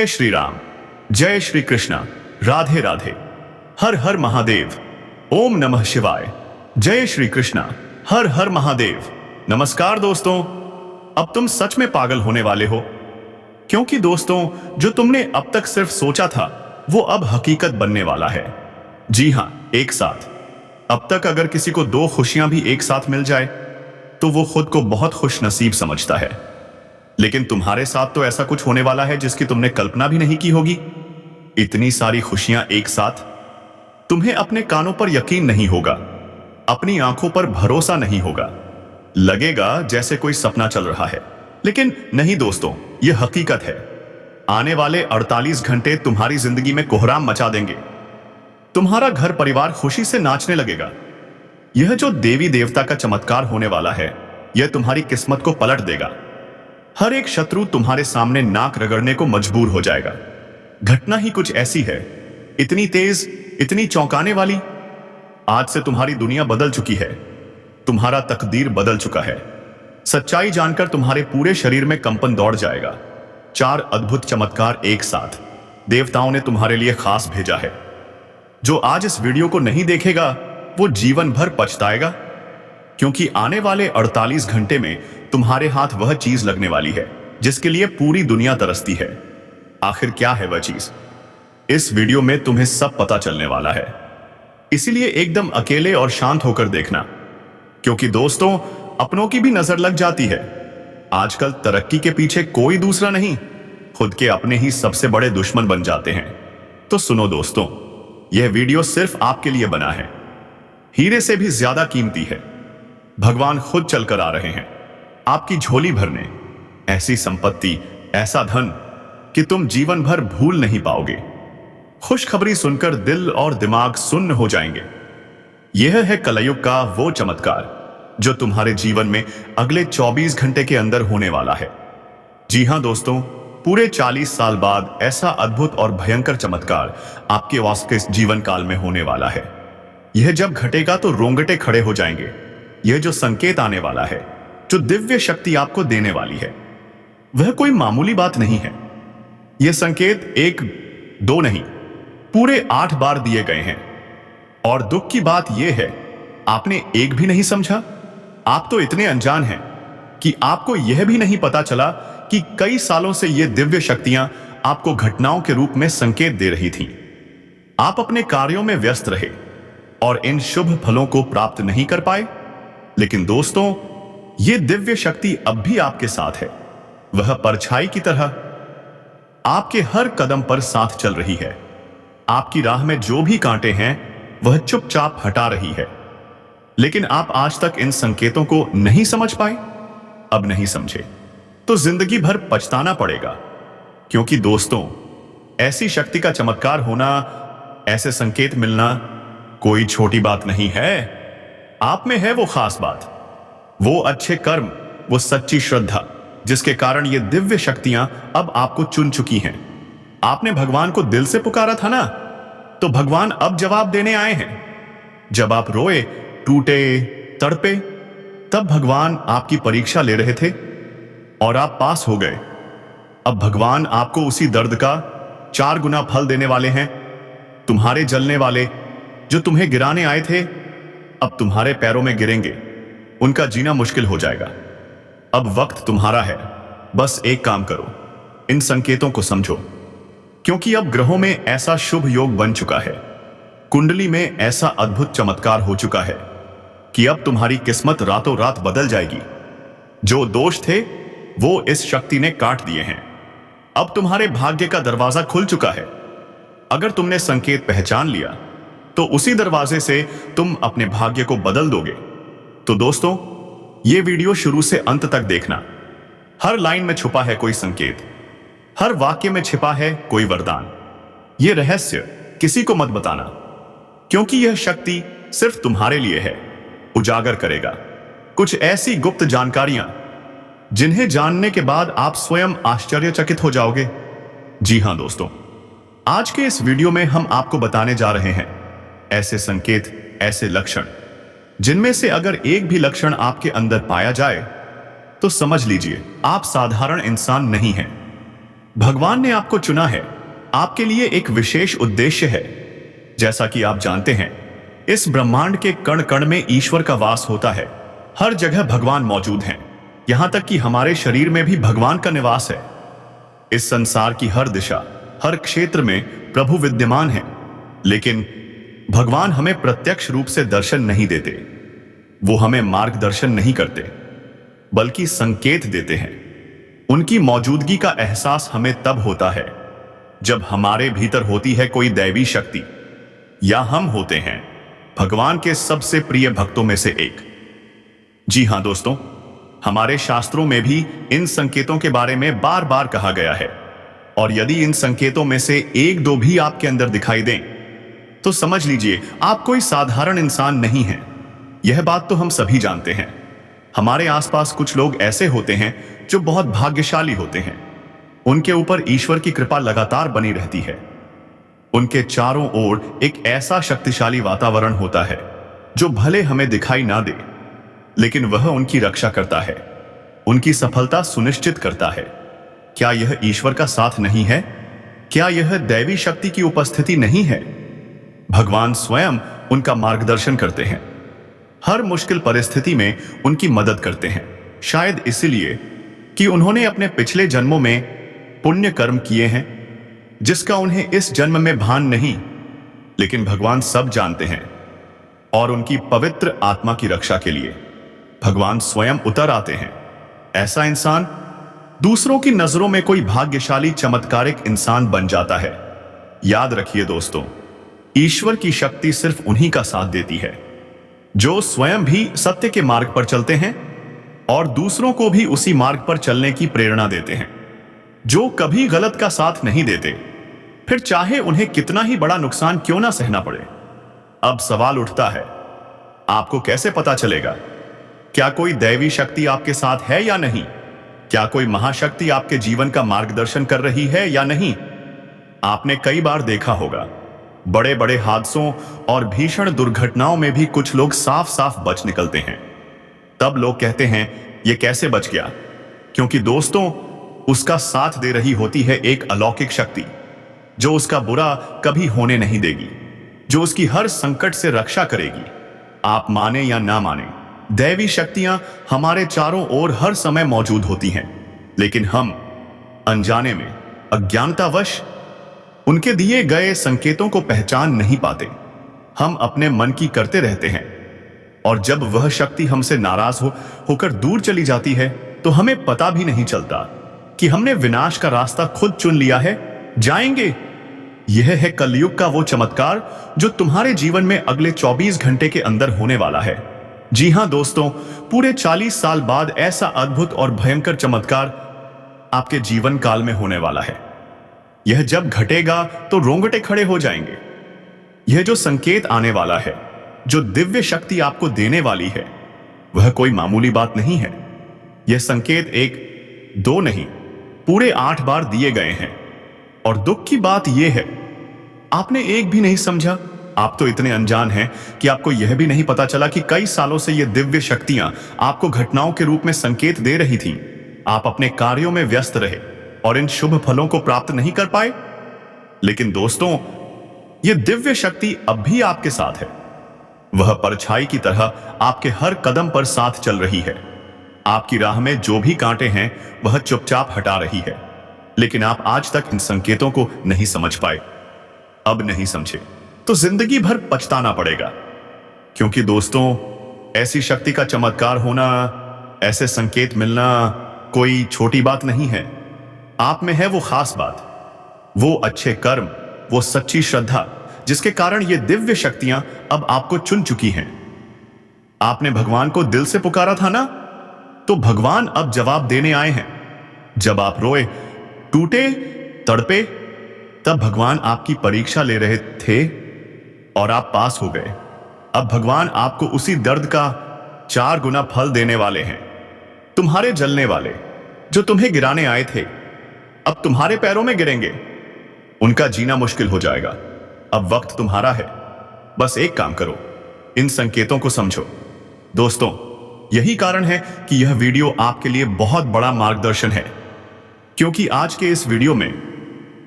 जय श्री राम, जय श्री कृष्णा, राधे राधे, हर हर महादेव, ओम नमः शिवाय, जय श्री कृष्णा, हर हर महादेव। नमस्कार दोस्तों, अब तुम सच में पागल होने वाले हो, क्योंकि दोस्तों जो तुमने अब तक सिर्फ सोचा था वो अब हकीकत बनने वाला है। जी हां, एक साथ। अब तक अगर किसी को दो खुशियां भी एक साथ मिल जाए तो वो खुद को बहुत खुश नसीब समझता है, लेकिन तुम्हारे साथ तो ऐसा कुछ होने वाला है जिसकी तुमने कल्पना भी नहीं की होगी। इतनी सारी खुशियां एक साथ, तुम्हें अपने कानों पर यकीन नहीं होगा, अपनी आंखों पर भरोसा नहीं होगा, लगेगा जैसे कोई सपना चल रहा है। लेकिन नहीं दोस्तों, यह हकीकत है। आने वाले 48 घंटे तुम्हारी जिंदगी में कोहराम मचा देंगे। तुम्हारा घर परिवार खुशी से नाचने लगेगा। यह जो देवी देवता का चमत्कार होने वाला है, यह तुम्हारी किस्मत को पलट देगा। हर एक शत्रु तुम्हारे सामने नाक रगड़ने को मजबूर हो जाएगा। घटना ही कुछ ऐसी है, इतनी तेज, इतनी चौंकाने वाली। आज से तुम्हारी दुनिया बदल चुकी है, तुम्हारा तकदीर बदल चुका है। सच्चाई जानकर तुम्हारे पूरे शरीर में कंपन दौड़ जाएगा। 4 अद्भुत चमत्कार एक साथ देवताओं ने तुम्हारे लिए खास भेजा है। जो आज इस वीडियो को नहीं देखेगा वो जीवन भर पछताएगा, क्योंकि आने वाले 48 घंटे में तुम्हारे हाथ वह चीज लगने वाली है जिसके लिए पूरी दुनिया तरसती है। आखिर क्या है वह चीज? इस वीडियो में तुम्हें सब पता चलने वाला है, इसीलिए एकदम अकेले और शांत होकर देखना, क्योंकि दोस्तों अपनों की भी नजर लग जाती है। आजकल तरक्की के पीछे कोई दूसरा नहीं, खुद के अपने ही सबसे बड़े दुश्मन बन जाते हैं। तो सुनो दोस्तों, यह वीडियो सिर्फ आपके लिए बना है, हीरे से भी ज्यादा कीमती है। भगवान खुद चलकर आ रहे हैं आपकी झोली भरने, ऐसी संपत्ति, ऐसा धन कि तुम जीवन भर भूल नहीं पाओगे। खुशखबरी सुनकर दिल और दिमाग सुन्न हो जाएंगे। यह है कलयुग का वो चमत्कार जो तुम्हारे जीवन में अगले 24 घंटे के अंदर होने वाला है। जी हां दोस्तों, पूरे 40 साल बाद ऐसा अद्भुत और भयंकर चमत्कार आपके वास्तविक जीवन काल में होने वाला है। यह जब घटेगा तो रोंगटे खड़े हो जाएंगे। यह जो संकेत आने वाला है, जो दिव्य शक्ति आपको देने वाली है, वह कोई मामूली बात नहीं है। यह संकेत 1, 2 नहीं, पूरे 8 बार दिए गए हैं। और दुख की बात यह है, आपने एक भी नहीं समझा। आप तो इतने अनजान हैं कि आपको यह भी नहीं पता चला कि कई सालों से ये दिव्य शक्तियां आपको घटनाओं के रूप में संकेत दे रही थीं। आप अपने कार्यों में व्यस्त रहे और इन शुभ फलों को प्राप्त नहीं कर पाए। लेकिन दोस्तों, ये दिव्य शक्ति अब भी आपके साथ है। वह परछाई की तरह आपके हर कदम पर साथ चल रही है। आपकी राह में जो भी कांटे हैं वह चुपचाप हटा रही है। लेकिन आप आज तक इन संकेतों को नहीं समझ पाए। अब नहीं समझे तो जिंदगी भर पछताना पड़ेगा, क्योंकि दोस्तों ऐसी शक्ति का चमत्कार होना, ऐसे संकेत मिलना कोई छोटी बात नहीं है। आप में है वो खास बात, वो अच्छे कर्म, वो सच्ची श्रद्धा, जिसके कारण ये दिव्य शक्तियां अब आपको चुन चुकी हैं। आपने भगवान को दिल से पुकारा था ना, तो भगवान अब जवाब देने आए हैं। जब आप रोए, टूटे, तड़पे, तब भगवान आपकी परीक्षा ले रहे थे और आप पास हो गए। अब भगवान आपको उसी दर्द का 4 गुना फल देने वाले हैं। तुम्हारे जलने वाले जो तुम्हें गिराने आए थे, अब तुम्हारे पैरों में गिरेंगे। उनका जीना मुश्किल हो जाएगा। अब वक्त तुम्हारा है। बस एक काम करो, इन संकेतों को समझो, क्योंकि अब ग्रहों में ऐसा शुभ योग बन चुका है, कुंडली में ऐसा अद्भुत चमत्कार हो चुका है कि अब तुम्हारी किस्मत रातों रात बदल जाएगी। जो दोष थे वो इस शक्ति ने काट दिए हैं। अब तुम्हारे भाग्य का दरवाजा खुल चुका है। अगर तुमने संकेत पहचान लिया तो उसी दरवाजे से तुम अपने भाग्य को बदल दोगे। तो दोस्तों, ये वीडियो शुरू से अंत तक देखना। हर लाइन में छुपा है कोई संकेत, हर वाक्य में छिपा है कोई वरदान। यह रहस्य किसी को मत बताना, क्योंकि यह शक्ति सिर्फ तुम्हारे लिए है। उजागर करेगा कुछ ऐसी गुप्त जानकारियां जिन्हें जानने के बाद आप स्वयं आश्चर्यचकित हो जाओगे। जी हां दोस्तों, आज के इस वीडियो में हम आपको बताने जा रहे हैं ऐसे संकेत, ऐसे लक्षण, जिनमें से अगर एक भी लक्षण आपके अंदर पाया जाए तो समझ लीजिए आप साधारण इंसान नहीं हैं। भगवान ने आपको चुना है, आपके लिए एक विशेष उद्देश्य है। जैसा कि आप जानते हैं, इस ब्रह्मांड के कण कण में ईश्वर का वास होता है। हर जगह भगवान मौजूद हैं, यहां तक कि हमारे शरीर में भी भगवान का निवास है। इस संसार की हर दिशा, हर क्षेत्र में प्रभु विद्यमान है, लेकिन भगवान हमें प्रत्यक्ष रूप से दर्शन नहीं देते। वो हमें मार्गदर्शन नहीं करते, बल्कि संकेत देते हैं। उनकी मौजूदगी का एहसास हमें तब होता है जब हमारे भीतर होती है कोई दैवी शक्ति, या हम होते हैं भगवान के सबसे प्रिय भक्तों में से एक। जी हां दोस्तों, हमारे शास्त्रों में भी इन संकेतों के बारे में बार बार कहा गया है, और यदि इन संकेतों में से एक दो भी आपके अंदर दिखाई दें तो समझ लीजिए आप कोई साधारण इंसान नहीं हैं। यह बात तो हम सभी जानते हैं। हमारे आसपास कुछ लोग ऐसे होते हैं जो बहुत भाग्यशाली होते हैं। उनके ऊपर ईश्वर की कृपा लगातार बनी रहती है। उनके चारों ओर एक ऐसा शक्तिशाली वातावरण होता है जो भले हमें दिखाई ना दे, लेकिन वह उनकी रक्षा करता है, उनकी सफलता सुनिश्चित करता है। क्या यह ईश्वर का साथ नहीं है? क्या यह दैवी शक्ति की उपस्थिति नहीं है? भगवान स्वयं उनका मार्गदर्शन करते हैं, हर मुश्किल परिस्थिति में उनकी मदद करते हैं। शायद इसलिए कि उन्होंने अपने पिछले जन्मों में पुण्य कर्म किए हैं जिसका उन्हें इस जन्म में भान नहीं, लेकिन भगवान सब जानते हैं, और उनकी पवित्र आत्मा की रक्षा के लिए भगवान स्वयं उतर आते हैं। ऐसा इंसान दूसरों की नजरों में कोई भाग्यशाली चमत्कारिक इंसान बन जाता है। याद रखिए दोस्तों, ईश्वर की शक्ति सिर्फ उन्हीं का साथ देती है जो स्वयं भी सत्य के मार्ग पर चलते हैं और दूसरों को भी उसी मार्ग पर चलने की प्रेरणा देते हैं। जो कभी गलत का साथ नहीं देते, फिर चाहे उन्हें कितना ही बड़ा नुकसान क्यों ना सहना पड़े। अब सवाल उठता है, आपको कैसे पता चलेगा क्या कोई दैवी शक्ति आपके साथ है या नहीं? क्या कोई महाशक्ति आपके जीवन का मार्गदर्शन कर रही है या नहीं? आपने कई बार देखा होगा, बड़े बड़े हादसों और भीषण दुर्घटनाओं में भी कुछ लोग साफ साफ बच निकलते हैं। तब लोग कहते हैं, यह कैसे बच गया? क्योंकि दोस्तों, उसका साथ दे रही होती है एक अलौकिक शक्ति जो उसका बुरा कभी होने नहीं देगी, जो उसकी हर संकट से रक्षा करेगी। आप माने या ना माने, दैवी शक्तियां हमारे चारों ओर हर समय मौजूद होती हैं, लेकिन हम अनजाने में, अज्ञानतावश उनके दिए गए संकेतों को पहचान नहीं पाते। हम अपने मन की करते रहते हैं, और जब वह शक्ति हमसे नाराज होकर दूर चली जाती है तो हमें पता भी नहीं चलता कि हमने विनाश का रास्ता खुद चुन लिया है। जाएंगे, यह है कलयुग का वो चमत्कार जो तुम्हारे जीवन में अगले 24 घंटे के अंदर होने वाला है। जी हां दोस्तों, पूरे 40 साल बाद ऐसा अद्भुत और भयंकर चमत्कार आपके जीवन काल में होने वाला है। यह जब घटेगा तो रोंगटे खड़े हो जाएंगे। यह जो संकेत आने वाला है, जो दिव्य शक्ति आपको देने वाली है, वह कोई मामूली बात नहीं है। यह संकेत 1, 2 नहीं, पूरे 8 बार दिए गए हैं। और दुख की बात यह है, आपने एक भी नहीं समझा। आप तो इतने अनजान हैं कि आपको यह भी नहीं पता चला कि कई सालों से यह दिव्य शक्तियां आपको घटनाओं के रूप में संकेत दे रही थीं। आप अपने कार्यों में व्यस्त रहे और इन शुभ फलों को प्राप्त नहीं कर पाए। लेकिन दोस्तों, यह दिव्य शक्ति अब भी आपके साथ है। वह परछाई की तरह आपके हर कदम पर साथ चल रही है। आपकी राह में जो भी कांटे हैं, वह चुपचाप हटा रही है। लेकिन आप आज तक इन संकेतों को नहीं समझ पाए। अब नहीं समझे तो जिंदगी भर पछताना पड़ेगा। क्योंकि दोस्तों, ऐसी शक्ति का चमत्कार होना, ऐसे संकेत मिलना कोई छोटी बात नहीं है। आप में है वो खास बात, वो अच्छे कर्म, वो सच्ची श्रद्धा, जिसके कारण ये दिव्य शक्तियां अब आपको चुन चुकी हैं। आपने भगवान को दिल से पुकारा था ना, तो भगवान अब जवाब देने आए हैं। जब आप रोए, टूटे, तड़पे, तब भगवान आपकी परीक्षा ले रहे थे और आप पास हो गए। अब भगवान आपको उसी दर्द का 4 गुना फल देने वाले हैं। तुम्हारे जलने वाले जो तुम्हें गिराने आए थे, अब तुम्हारे पैरों में गिरेंगे। उनका जीना मुश्किल हो जाएगा। अब वक्त तुम्हारा है। बस एक काम करो, इन संकेतों को समझो। दोस्तों, यही कारण है कि यह वीडियो आपके लिए बहुत बड़ा मार्गदर्शन है। क्योंकि आज के इस वीडियो में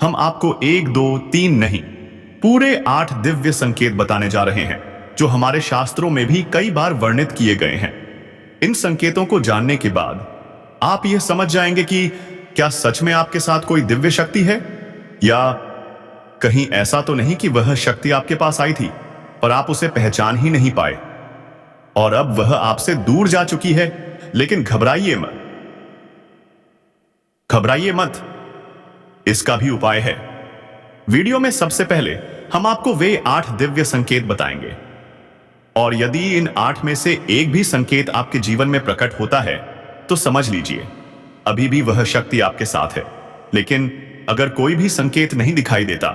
हम आपको 1, 2, 3 नहीं, पूरे 8 दिव्य संकेत बताने जा रहे हैं जो हमारे शास्त्रों में भी कई बार वर्णित किए गए हैं। इन संकेतों को जानने के बाद आप यह समझ जाएंगे कि क्या सच में आपके साथ कोई दिव्य शक्ति है, या कहीं ऐसा तो नहीं कि वह शक्ति आपके पास आई थी पर आप उसे पहचान ही नहीं पाए और अब वह आपसे दूर जा चुकी है। लेकिन घबराइए मत, घबराइए मत, इसका भी उपाय है। वीडियो में सबसे पहले हम आपको वे 8 दिव्य संकेत बताएंगे, और यदि इन 8 में से एक भी संकेत आपके जीवन में प्रकट होता है तो समझ लीजिए अभी भी वह शक्ति आपके साथ है। लेकिन अगर कोई भी संकेत नहीं दिखाई देता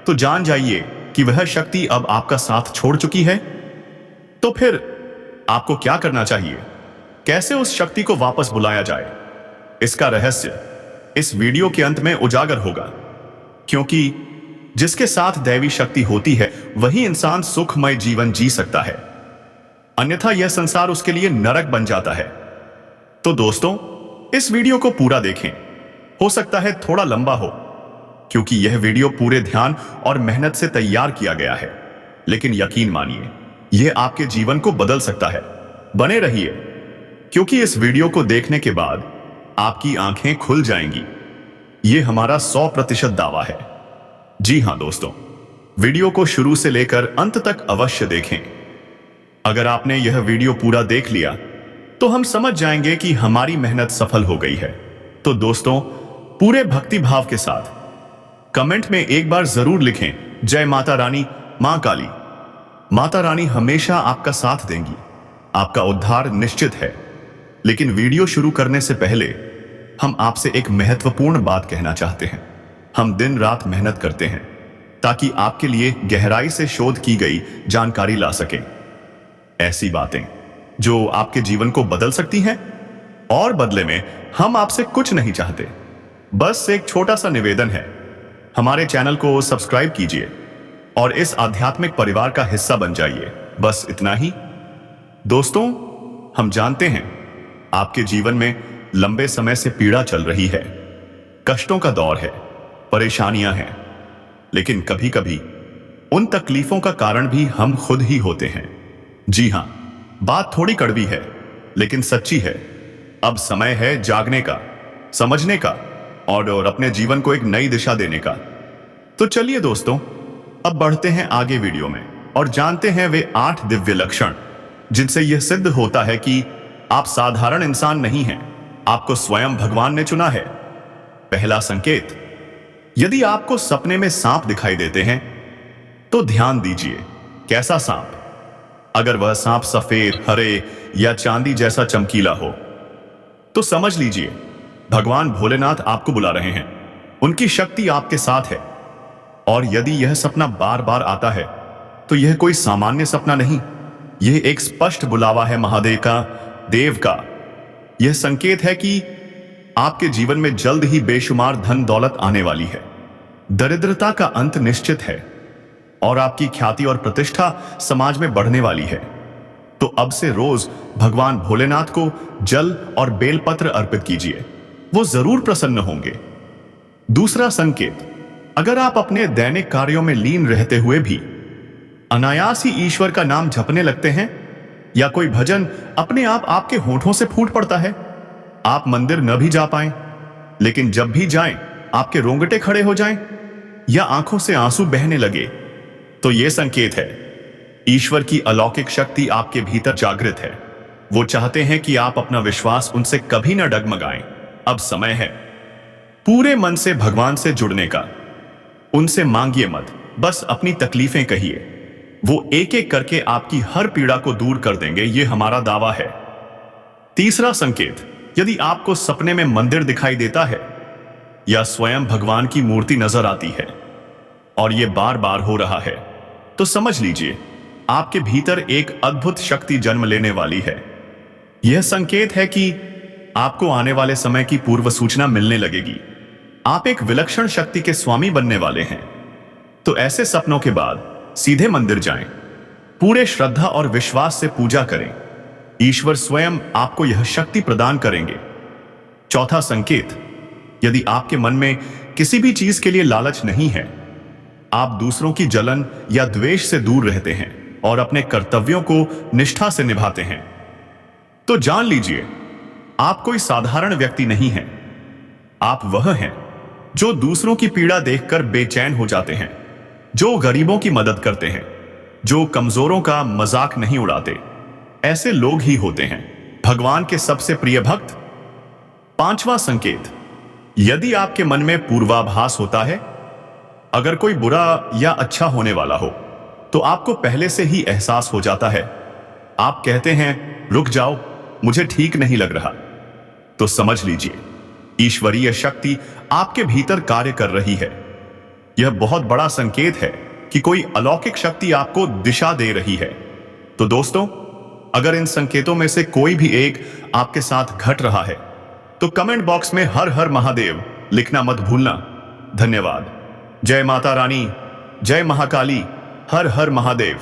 तो जान जाइए कि वह शक्ति अब आपका साथ छोड़ चुकी है। तो फिर आपको क्या करना चाहिए, कैसे उस शक्ति को वापस बुलाया जाए, इसका रहस्य इस वीडियो के अंत में उजागर होगा। क्योंकि जिसके साथ दैवी शक्ति होती है वही इंसान सुखमय जीवन जी सकता है, अन्यथा यह संसार उसके लिए नरक बन जाता है। तो दोस्तों, इस वीडियो को पूरा देखें। हो सकता है थोड़ा लंबा हो क्योंकि यह वीडियो पूरे ध्यान और मेहनत से तैयार किया गया है, लेकिन यकीन मानिए यह आपके जीवन को बदल सकता है। बने रहिए क्योंकि इस वीडियो को देखने के बाद आपकी आंखें खुल जाएंगी। यह हमारा 100% दावा है। जी हां दोस्तों, वीडियो को शुरू से लेकर अंत तक अवश्य देखें। अगर आपने यह वीडियो पूरा देख लिया तो हम समझ जाएंगे कि हमारी मेहनत सफल हो गई है। तो दोस्तों, पूरे भक्ति भाव के साथ कमेंट में एक बार जरूर लिखें, जय माता रानी, मां काली। माता रानी हमेशा आपका साथ देंगी, आपका उद्धार निश्चित है। लेकिन वीडियो शुरू करने से पहले हम आपसे एक महत्वपूर्ण बात कहना चाहते हैं। हम दिन रात मेहनत करते हैं ताकि आपके लिए गहराई से शोध की गई जानकारी ला सकें, ऐसी बातें जो आपके जीवन को बदल सकती हैं। और बदले में हम आपसे कुछ नहीं चाहते, बस एक छोटा सा निवेदन है, हमारे चैनल को सब्सक्राइब कीजिए और इस आध्यात्मिक परिवार का हिस्सा बन जाइए। बस इतना ही। दोस्तों, हम जानते हैं आपके जीवन में लंबे समय से पीड़ा चल रही है, कष्टों का दौर है, परेशानियां हैं, लेकिन कभी कभी उन तकलीफों का कारण भी हम खुद ही होते हैं। जी हां, बात थोड़ी कड़वी है लेकिन सच्ची है। अब समय है जागने का, समझने का और अपने जीवन को एक नई दिशा देने का। तो चलिए दोस्तों, अब बढ़ते हैं आगे वीडियो में और जानते हैं वे 8 दिव्य लक्षण जिनसे यह सिद्ध होता है कि आप साधारण इंसान नहीं हैं, आपको स्वयं भगवान ने चुना है। पहला संकेत, यदि आपको सपने में सांप दिखाई देते हैं तो ध्यान दीजिए। कैसा सांप? अगर वह सांप सफेद, हरे या चांदी जैसा चमकीला हो तो समझ लीजिए भगवान भोलेनाथ आपको बुला रहे हैं, उनकी शक्ति आपके साथ है। और यदि यह सपना बार बार आता है तो यह कोई सामान्य सपना नहीं, यह एक स्पष्ट बुलावा है महादेव का, देव का। यह संकेत है कि आपके जीवन में जल्द ही बेशुमार धन दौलत आने वाली है, दरिद्रता का अंत निश्चित है और आपकी ख्याति और प्रतिष्ठा समाज में बढ़ने वाली है। तो अब से रोज भगवान भोलेनाथ को जल और बेलपत्र अर्पित कीजिए, वो जरूर प्रसन्न होंगे। दूसरा संकेत, अगर आप अपने दैनिक कार्यों में लीन रहते हुए भी अनायास ही ईश्वर का नाम जपने लगते हैं या कोई भजन अपने आप आपके होठों से फूट पड़ता है, आप मंदिर न भी जा पाएं लेकिन जब भी जाएं आपके रोंगटे खड़े हो जाएं या आंखों से आंसू बहने लगे, तो यह संकेत है ईश्वर की अलौकिक शक्ति आपके भीतर जागृत है। वो चाहते हैं कि आप अपना विश्वास उनसे कभी न डगमगाएं। अब समय है पूरे मन से भगवान से जुड़ने का। उनसे मांगिए मत, बस अपनी तकलीफें कहिए, वो एक एक करके आपकी हर पीड़ा को दूर कर देंगे, ये हमारा दावा है। तीसरा संकेत, यदि आपको सपने में मंदिर दिखाई देता है या स्वयं भगवान की मूर्ति नजर आती है और यह बार बार हो रहा है तो समझ लीजिए आपके भीतर एक अद्भुत शक्ति जन्म लेने वाली है। यह संकेत है कि आपको आने वाले समय की पूर्व सूचना मिलने लगेगी, आप एक विलक्षण शक्ति के स्वामी बनने वाले हैं। तो ऐसे सपनों के बाद सीधे मंदिर जाएं, पूरे श्रद्धा और विश्वास से पूजा करें, ईश्वर स्वयं आपको यह शक्ति प्रदान करेंगे। चौथा संकेत, यदि आपके मन में किसी भी चीज के लिए लालच नहीं है, आप दूसरों की जलन या द्वेष से दूर रहते हैं और अपने कर्तव्यों को निष्ठा से निभाते हैं, तो जान लीजिए आप कोई साधारण व्यक्ति नहीं हैं। आप वह हैं जो दूसरों की पीड़ा देखकर बेचैन हो जाते हैं, जो गरीबों की मदद करते हैं, जो कमजोरों का मजाक नहीं उड़ाते। ऐसे लोग ही होते हैं भगवान के सबसे प्रिय भक्त। पांचवा संकेत, यदि आपके मन में पूर्वाभास होता है, अगर कोई बुरा या अच्छा होने वाला हो, तो आपको पहले से ही एहसास हो जाता है। आप कहते हैं रुक जाओ, मुझे ठीक नहीं लग रहा, तो समझ लीजिए ईश्वरीय शक्ति आपके भीतर कार्य कर रही है। यह बहुत बड़ा संकेत है कि कोई अलौकिक शक्ति आपको दिशा दे रही है। तो दोस्तों, अगर इन संकेतों में से कोई भी एक आपके साथ घट रहा है, तो कमेंट बॉक्स में हर हर महादेव लिखना मत भूलना। धन्यवाद। जय माता रानी, जय महाकाली, हर हर महादेव।